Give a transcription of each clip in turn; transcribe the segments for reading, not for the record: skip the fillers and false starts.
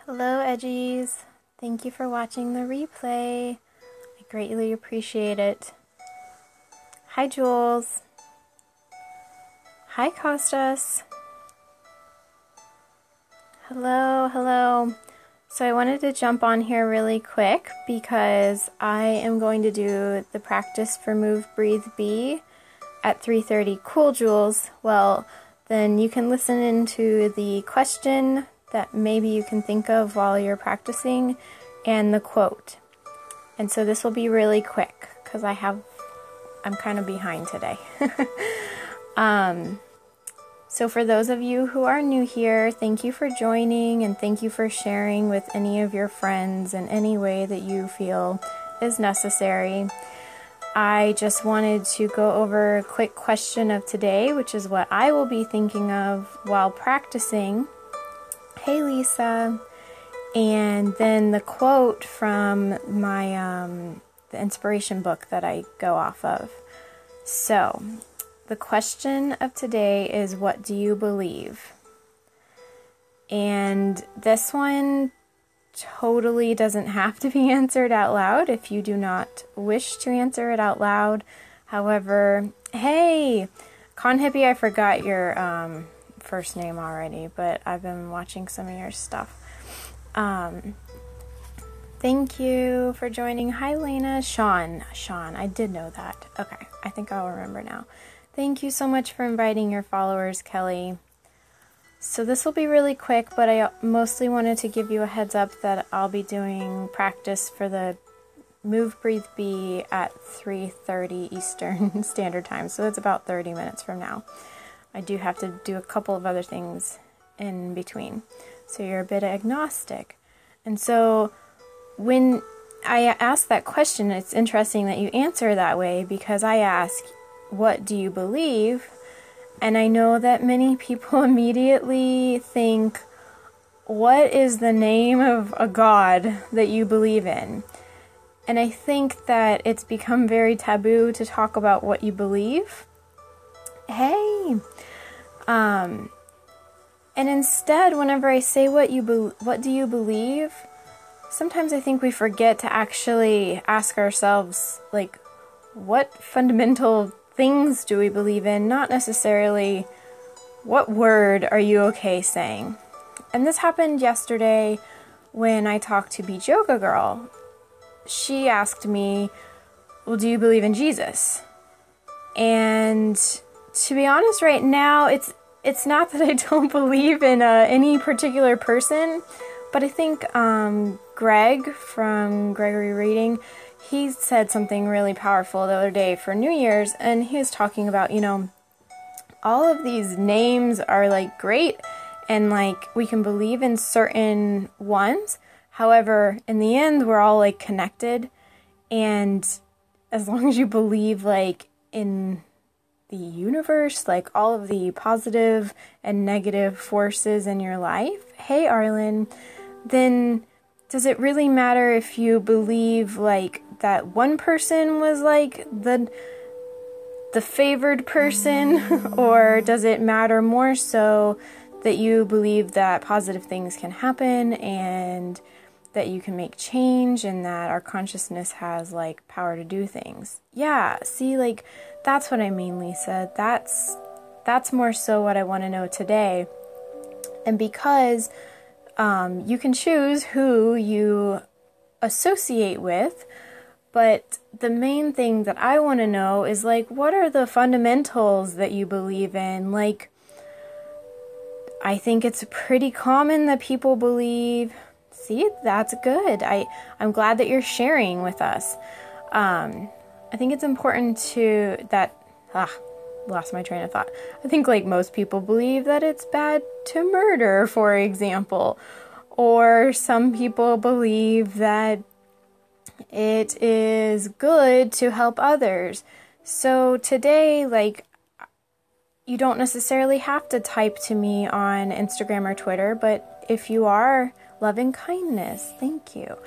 Hello, Edgies. Thank you for watching the replay. I greatly appreciate it. Hi, Jules. Hi, Costas. Hello. So I wanted to jump on here really quick because I am going to do the practice for Move, Breathe, Be at 3:30. Cool, Jules. Well, then you can listen into the question that maybe you can think of while you're practicing and the quote. And so this will be really quick because I'm kind of behind today. So for those of you who are new here, thank you for joining and thank you for sharing with any of your friends in any way that you feel is necessary. I just wanted to go over a quick question of today, which is what I will be thinking of while practicing. Hey, Lisa. And then the quote from my the inspiration book that I go off of. So, the question of today is, what do you believe? And this one totally doesn't have to be answered out loud if you do not wish to answer it out loud. However, hey, Con Hippie, I forgot your first name already, but I've been watching some of your stuff. Thank you for joining. Hi, Lena. Sean, I did know that. Okay, I think I'll remember now. Thank you so much for inviting your followers, Kelly. So this will be really quick, but I mostly wanted to give you a heads up that I'll be doing practice for the Move, Breathe, Be at 3:30 Eastern Standard Time. So it's about 30 minutes from now. I do have to do a couple of other things in between. So you're a bit agnostic. And so when I ask that question, it's interesting that you answer that way because I ask, what do you believe? And I know that many people immediately think, what is the name of a God that you believe in? And I think that it's become very taboo to talk about what you believe. Hey! And instead, whenever I say what do you believe, sometimes I think we forget to actually ask ourselves, like, what fundamental things do we believe in? Not necessarily, what word are you okay saying? And this happened yesterday when I talked to Beach Yoga Girl. She asked me, well, do you believe in Jesus? And to be honest, right now, it's not that I don't believe in any particular person, but I think Greg from Gregory Reading, he said something really powerful the other day for New Year's, and he was talking about, all of these names are like great, and like we can believe in certain ones. However, in the end, we're all like connected, and as long as you believe like in the universe, like all of the positive and negative forces in your life, hey Arlen, then does it really matter if you believe like that one person was like the favored person, or does it matter more so that you believe that positive things can happen and that you can make change and that our consciousness has like power to do things? Yeah, see, like that's what I mean, Lisa. That's more so what I want to know today. And because you can choose who you associate with, but the main thing that I want to know is like, what are the fundamentals that you believe in? Like, I think it's pretty common that people believe. See, that's good. I'm glad that you're sharing with us. I think it's important lost my train of thought. I think like most people believe that it's bad to murder, for example. Or some people believe that it is good to help others. So today, like, you don't necessarily have to type to me on Instagram or Twitter, but if you are, loving kindness, thank you.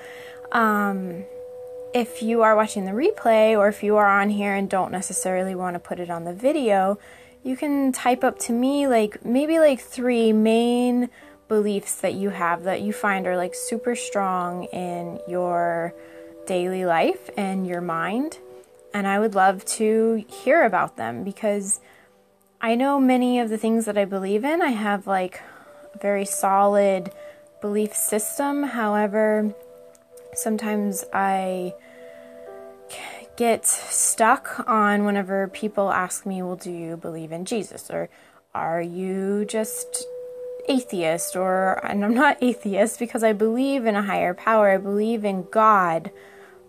If you are watching the replay, or if you are on here and don't necessarily want to put it on the video, you can type up to me like maybe like 3 main beliefs that you have that you find are like super strong in your daily life and your mind. And I would love to hear about them, because I know many of the things that I believe in, I have like a very solid belief system. However, sometimes I get stuck on whenever people ask me, well, do you believe in Jesus? Or are you just atheist? And I'm not atheist, because I believe in a higher power. I believe in God.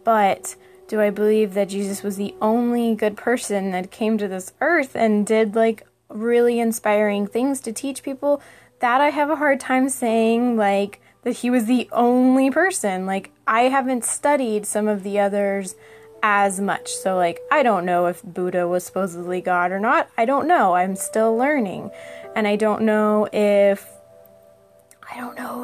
But do I believe that Jesus was the only good person that came to this earth and did like really inspiring things to teach people? That I have a hard time saying, like, that he was the only person. Like, I haven't studied some of the others as much. So, like, I don't know if Buddha was supposedly God or not. I don't know. I'm still learning. And I don't know who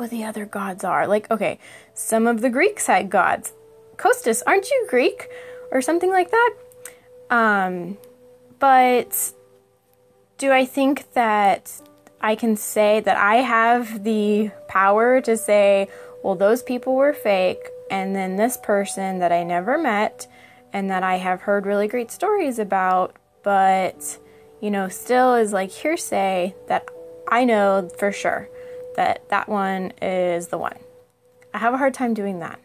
the other gods are. Like, okay, some of the Greeks had gods. Costas, aren't you Greek? Or something like that. But do I think that I can say that I have the power to say, well, those people were fake, and then this person that I never met and that I have heard really great stories about, but, you know, still is like hearsay, that I know for sure that that one is the one. I have a hard time doing that,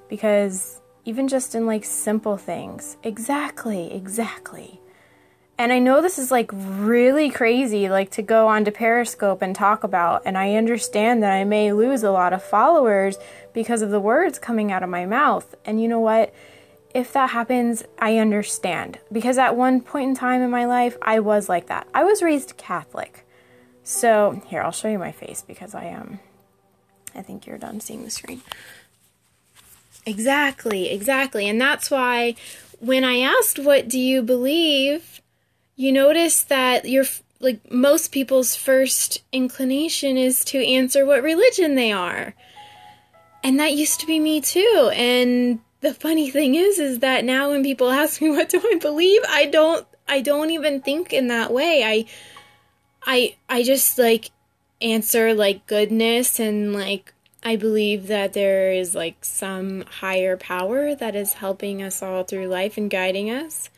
because even just in like simple things, exactly. And I know this is like really crazy, like to go onto Periscope and talk about, and I understand that I may lose a lot of followers because of the words coming out of my mouth. And you know what? If that happens, I understand, because at one point in time in my life, I was like that. I was raised Catholic. So here, I'll show you my face, because I think you're done seeing the screen. Exactly. And that's why when I asked, what do you believe? You notice that like most people's first inclination is to answer what religion they are. And that used to be me too. And the funny thing is that now when people ask me, what do I believe? I don't even think in that way. I just like answer like goodness, and like I believe that there is like some higher power that is helping us all through life and guiding us.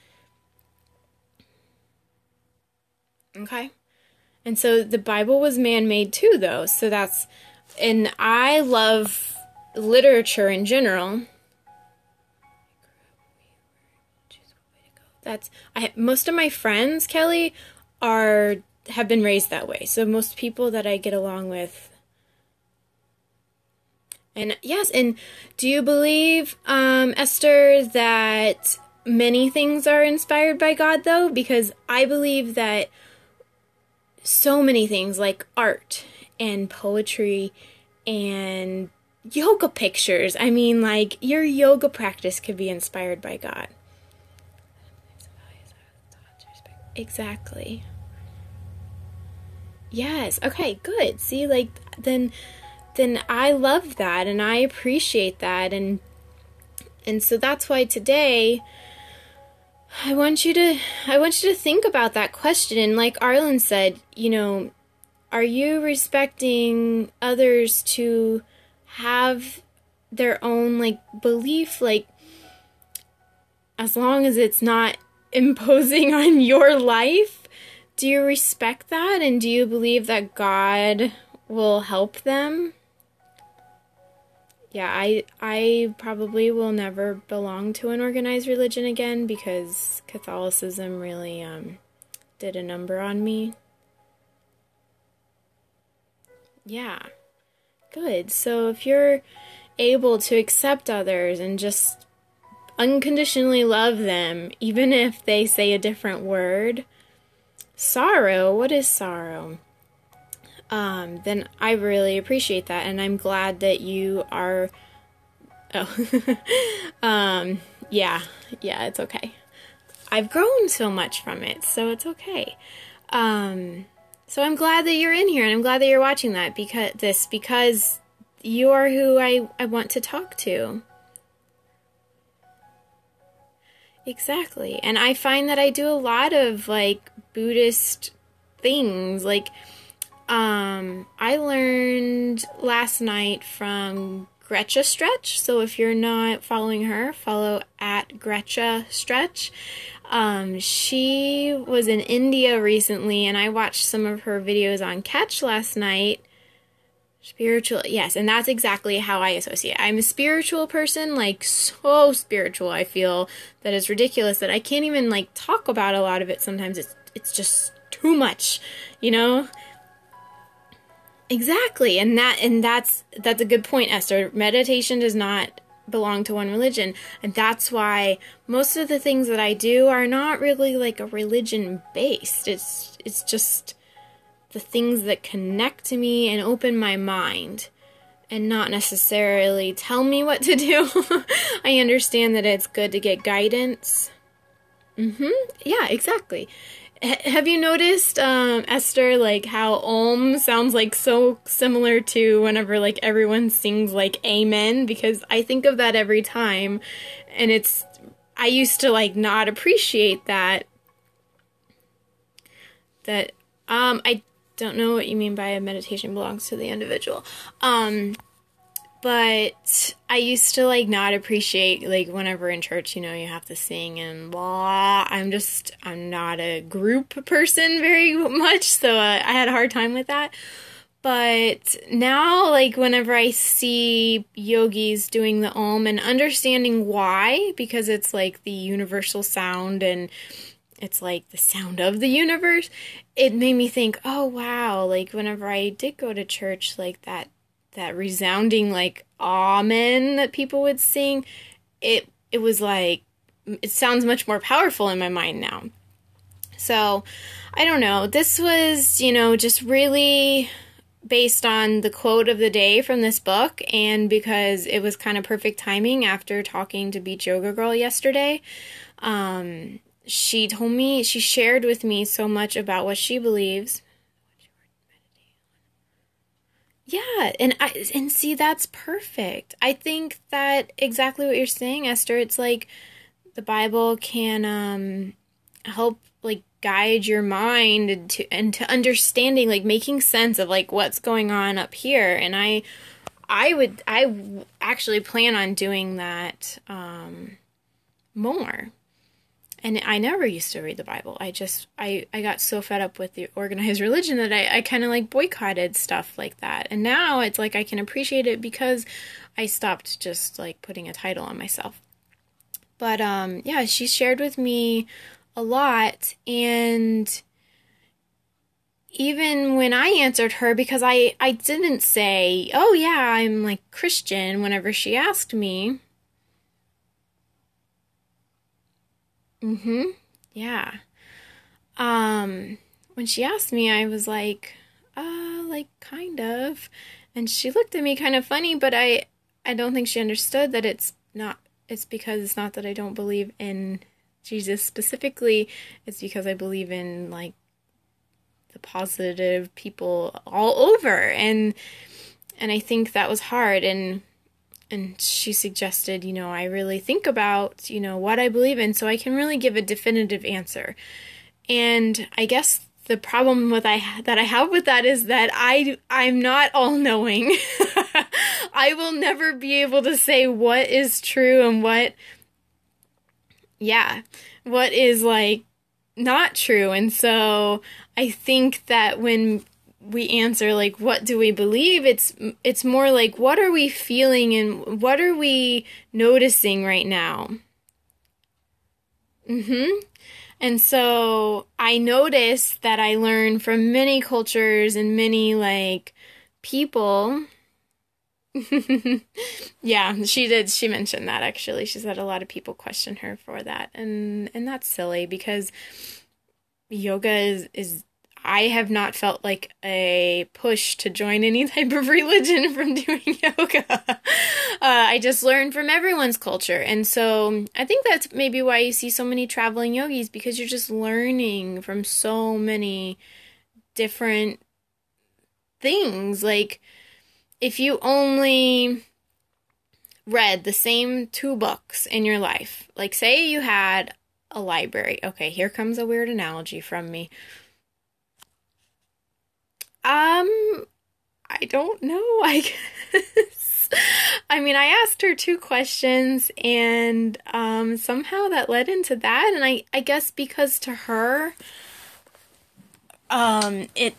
Okay. And so the Bible was man-made too, though. So and I love literature in general. Most of my friends, Kelly, have been raised that way. So most people that I get along with. And yes, and do you believe, Esther, that many things are inspired by God, though? Because I believe that so many things like art and poetry and yoga pictures. I mean, like, your yoga practice could be inspired by God. Exactly. Yes. Okay, good. See, like, then I love that, and I appreciate that, and so that's why today I want you to think about that question. And like Arlen said, you know, are you respecting others to have their own like belief, like as long as it's not imposing on your life? Do you respect that? And do you believe that God will help them? Yeah, I probably will never belong to an organized religion again, because Catholicism really did a number on me. Yeah, good. So if you're able to accept others and just unconditionally love them, even if they say a different word. Sorrow, what is sorrow? Then I really appreciate that, and I'm glad that you are, yeah, it's okay. I've grown so much from it, so it's okay. So I'm glad that you're in here, and I'm glad that you're watching that, because you are who I want to talk to. Exactly. And I find that I do a lot of like Buddhist things. Like I learned last night from Gretcha Stretch. So if you're not following her, follow at Gretcha Stretch. She was in India recently, and I watched some of her videos on Catch last night. Spiritual, yes, and that's exactly how I associate. I'm a spiritual person, like so spiritual. I feel that it's ridiculous that I can't even like talk about a lot of it. Sometimes it's just too much, you know? Exactly, and that's a good point, Esther. Meditation does not belong to one religion, and that's why most of the things that I do are not really like a religion based. It's just the things that connect to me and open my mind, and not necessarily tell me what to do. I understand that it's good to get guidance. Yeah, exactly. Have you noticed, Esther, like how Om sounds like so similar to whenever like everyone sings like Amen? Because I think of that every time, and I used to like not appreciate that. I don't know what you mean by a meditation belongs to the individual. But I used to like not appreciate like whenever in church, you know, you have to sing and blah. I'm not a group person very much, so I had a hard time with that. But now, like whenever I see yogis doing the Om and understanding why, because it's like the universal sound and it's like the sound of the universe, it made me think, oh wow, like whenever I did go to church, like that resounding like amen that people would sing, it was like, it sounds much more powerful in my mind now. So I don't know, this was, you know, just really based on the quote of the day from this book, and because it was kind of perfect timing after talking to Beach Yoga Girl yesterday. She shared with me so much about what she believes. Yeah, and see, that's perfect. I think that exactly what you're saying, Esther. It's like the Bible can help like guide your mind into understanding, like making sense of like what's going on up here. And I actually plan on doing that more. And I never used to read the Bible. I got so fed up with the organized religion that I kind of like boycotted stuff like that. And now it's like I can appreciate it because I stopped just like putting a title on myself. But yeah, she shared with me a lot. And even when I answered her, because I didn't say, oh yeah, I'm like Christian whenever she asked me. Yeah. When she asked me, I was like kind of. And she looked at me kind of funny, but I don't think she understood that it's because it's not that I don't believe in Jesus specifically. It's because I believe in like the positive people all over. And I think that was hard. And she suggested, you know, I really think about, you know, what I believe in so I can really give a definitive answer. And I guess the problem that I have with that is that I'm not all-knowing. I will never be able to say what is true and what is like not true. And so I think that when we answer like what do we believe, it's more like what are we feeling and what are we noticing right now. And so I noticed that I learned from many cultures and many like people. Yeah, she did. She mentioned that actually. She said a lot of people question her for that, and that's silly because yoga is I have not felt like a push to join any type of religion from doing yoga. I just learned from everyone's culture. And so I think that's maybe why you see so many traveling yogis, because you're just learning from so many different things. Like, if you only read the same 2 books in your life, like say you had a library. Okay, here comes a weird analogy from me. I don't know, I guess. I mean, I asked her two questions and somehow that led into that, and I guess because to her, it,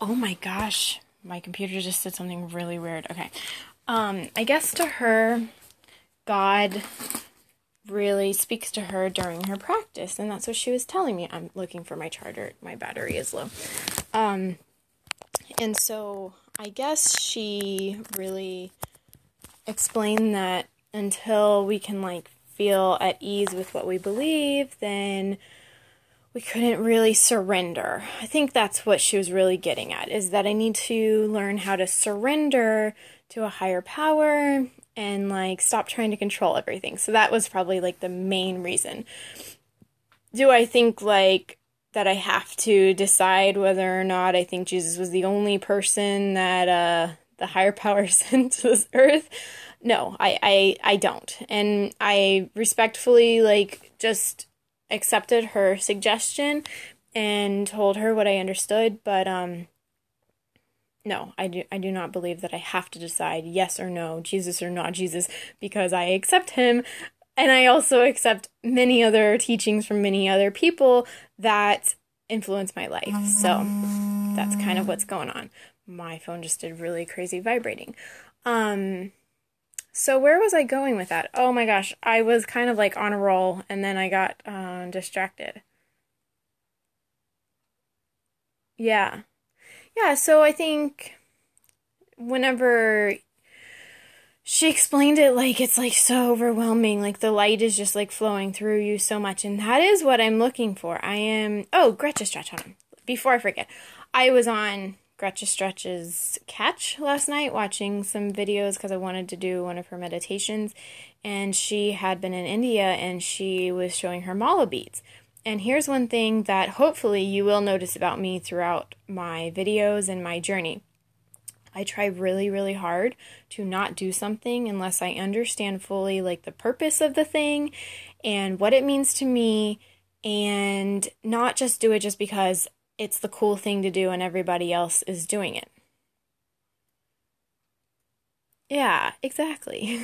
oh my gosh, my computer just did something really weird. Okay. I guess to her, God really speaks to her during her practice, and that's what she was telling me. I'm looking for my charger. My battery is low. And so I guess she really explained that until we can like feel at ease with what we believe, then we couldn't really surrender. I think that's what she was really getting at, is that I need to learn how to surrender to a higher power and like stop trying to control everything. So that was probably like the main reason. Do I think like that I have to decide whether or not I think Jesus was the only person that the higher power sent to this earth? No, I don't. And I respectfully like just accepted her suggestion and told her what I understood, but no, I do not believe that I have to decide yes or no, Jesus or not Jesus, because I accept him, and I also accept many other teachings from many other people that influence my life. So that's kind of what's going on. My phone just did really crazy vibrating. So where was I going with that? Oh my gosh, I was kind of like on a roll, and then I got distracted. Yeah. Yeah, so I think whenever she explained it, like it's like so overwhelming, like the light is just like flowing through you so much, and that is what I'm looking for. Gretchen Stretch, hold on. Before I forget, I was on Gretchen Stretch's Catch last night watching some videos because I wanted to do one of her meditations, and she had been in India and she was showing her mala beads. And here's one thing that hopefully you will notice about me throughout my videos and my journey. I try really, really hard to not do something unless I understand fully like the purpose of the thing and what it means to me, and not just do it just because it's the cool thing to do and everybody else is doing it. Yeah, exactly.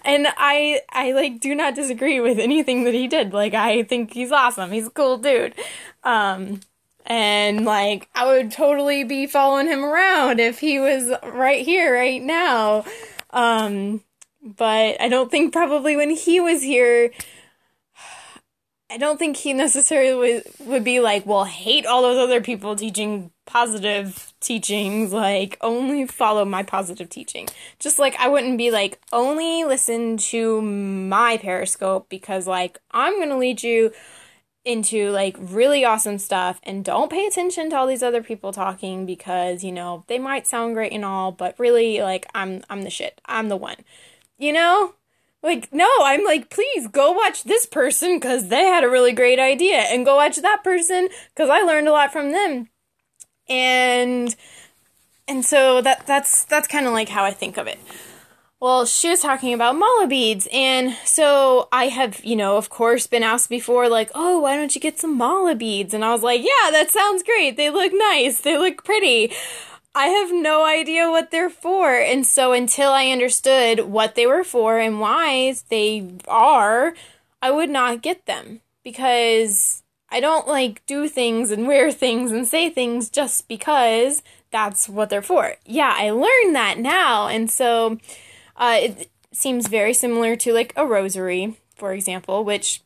And I like do not disagree with anything that he did. Like I think he's awesome. He's a cool dude. And like I would totally be following him around if he was right here right now. But I don't think probably when he was here, I don't think he necessarily would be like, well, hate all those other people teaching positive teachings, like, only follow my positive teaching. Just like, I wouldn't be like, only listen to my Periscope because, like, I'm gonna lead you into, like, really awesome stuff, and don't pay attention to all these other people talking because, you know, they might sound great and all, but really, like, I'm the shit. I'm the one. You know? Like, no, I'm like, please go watch this person because they had a really great idea, and go watch that person because I learned a lot from them. And so that's kind of like how I think of it. Well, she was talking about mala beads, and so I have, you know, of course, been asked before, like, oh, why don't you get some mala beads? And I was like, yeah, that sounds great. They look nice. They look pretty. I have no idea what they're for. And so until I understood what they were for and why they are, I would not get them. Because I don't like do things and wear things and say things just because that's what they're for. Yeah, I learned that now. And so it seems very similar to like a rosary, for example, which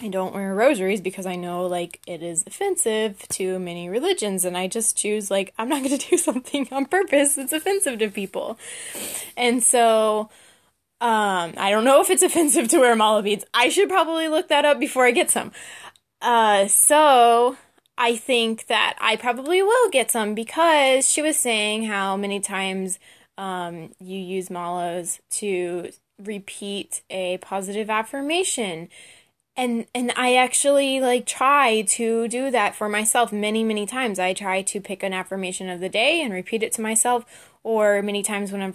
I don't wear rosaries because I know, like, it is offensive to many religions, and I just choose, like, I'm not going to do something on purpose that's offensive to people. And so, I don't know if it's offensive to wear mala beads. I should probably look that up before I get some. So, I think that I probably will get some because she was saying how many times, you use malas to repeat a positive affirmation. And I actually, like, try to do that for myself many, many times. I try to pick an affirmation of the day and repeat it to myself, or many times whenever